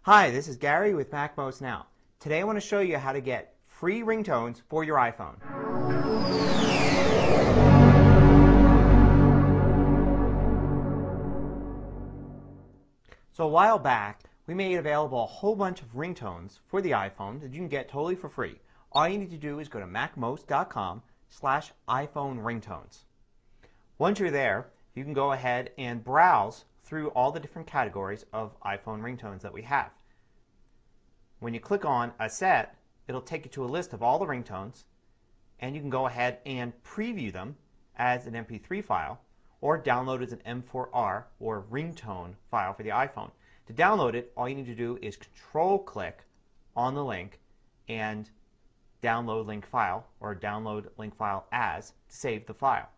Hi, this is Gary with MacMost Now. Today I want to show you how to get free ringtones for your iPhone. So a while back, we made available a whole bunch of ringtones for the iPhone that you can get totally for free. All you need to do is go to macmost.com/iPhone ringtones. Once you're there, you can go ahead and browse through all the different categories of iPhone ringtones that we have. When you click on a set, it'll take you to a list of all the ringtones, and you can go ahead and preview them as an MP3 file or download as an M4R or ringtone file for the iPhone. To download it, all you need to do is control-click on the link and download link file or download link file as to save the file.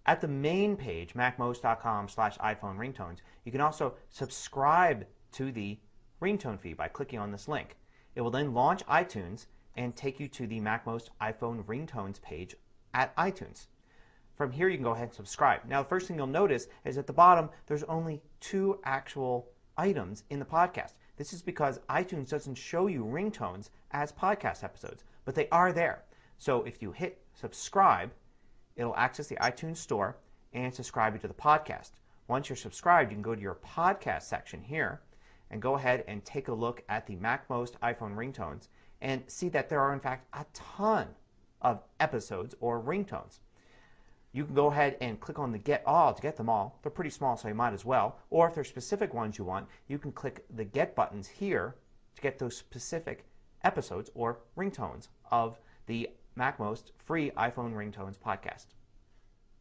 At the main page, macmost.com/iPhone ringtones, you can also subscribe to the ringtone feed by clicking on this link. It will then launch iTunes and take you to the MacMost iPhone ringtones page at iTunes. From here you can go ahead and subscribe. Now the first thing you'll notice is at the bottom there's only 2 actual items in the podcast. This is because iTunes doesn't show you ringtones as podcast episodes, but they are there. So if you hit subscribe, it'll access the iTunes store and subscribe you to the podcast. Once you're subscribed, you can go to your podcast section here and go ahead and take a look at the MacMost iPhone ringtones and see that there are in fact a ton of episodes or ringtones. You can go ahead and click on the Get All to get them all. They're pretty small, so you might as well. Or if there's specific ones you want, you can click the Get buttons here to get those specific episodes or ringtones of the MacMost free iPhone ringtones podcast.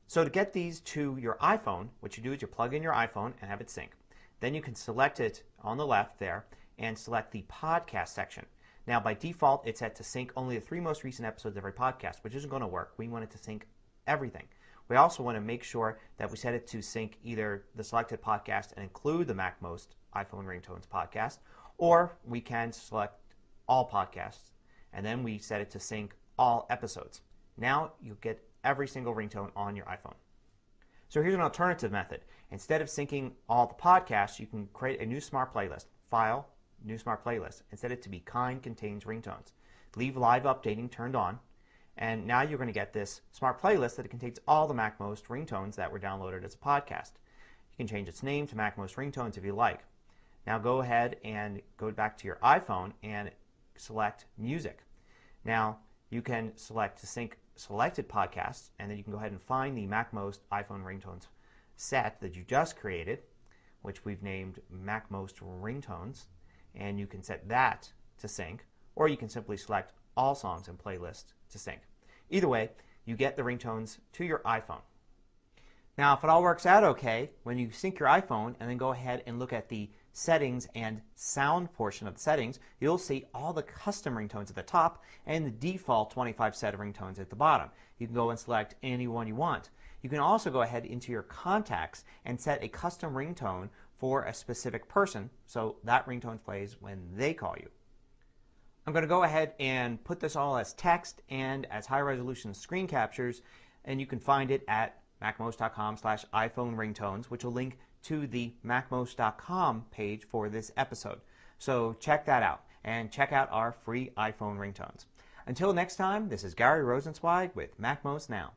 So to get these to your iPhone, what you do is you plug in your iPhone and have it sync. Then you can select it on the left there and select the podcast section. Now by default it's set to sync only the 3 most recent episodes of every podcast, which isn't going to work. We want it to sync everything. We also want to make sure that we set it to sync either the selected podcast and include the MacMost iPhone ringtones podcast, or we can select all podcasts and then we set it to sync all episodes. Now you get every single ringtone on your iPhone. So here's an alternative method. Instead of syncing all the podcasts, you can create a new smart playlist. File, new smart playlist, and set it to be kind contains ringtones. Leave live updating turned on, and now you're going to get this smart playlist that contains all the MacMost ringtones that were downloaded as a podcast. You can change its name to MacMost ringtones if you like. Now go ahead and go back to your iPhone and select music. Now you can select to sync selected podcasts, and then you can go ahead and find the MacMost iPhone ringtones set that you just created, which we've named MacMost ringtones, and you can set that to sync, or you can simply select all songs and playlists to sync. Either way, you get the ringtones to your iPhone. Now if it all works out okay, when you sync your iPhone and then go ahead and look at the settings and sound portion of the settings, you'll see all the custom ringtones at the top and the default 25 set of ringtones at the bottom. You can go and select any one you want. You can also go ahead into your contacts and set a custom ringtone for a specific person, so that ringtone plays when they call you. I'm going to go ahead and put this all as text and as high resolution screen captures, and you can find it at macmost.com/iPhone ringtones, which will link to the macmost.com page for this episode. So check that out and check out our free iPhone ringtones. Until next time, this is Gary Rosenzweig with MacMost Now.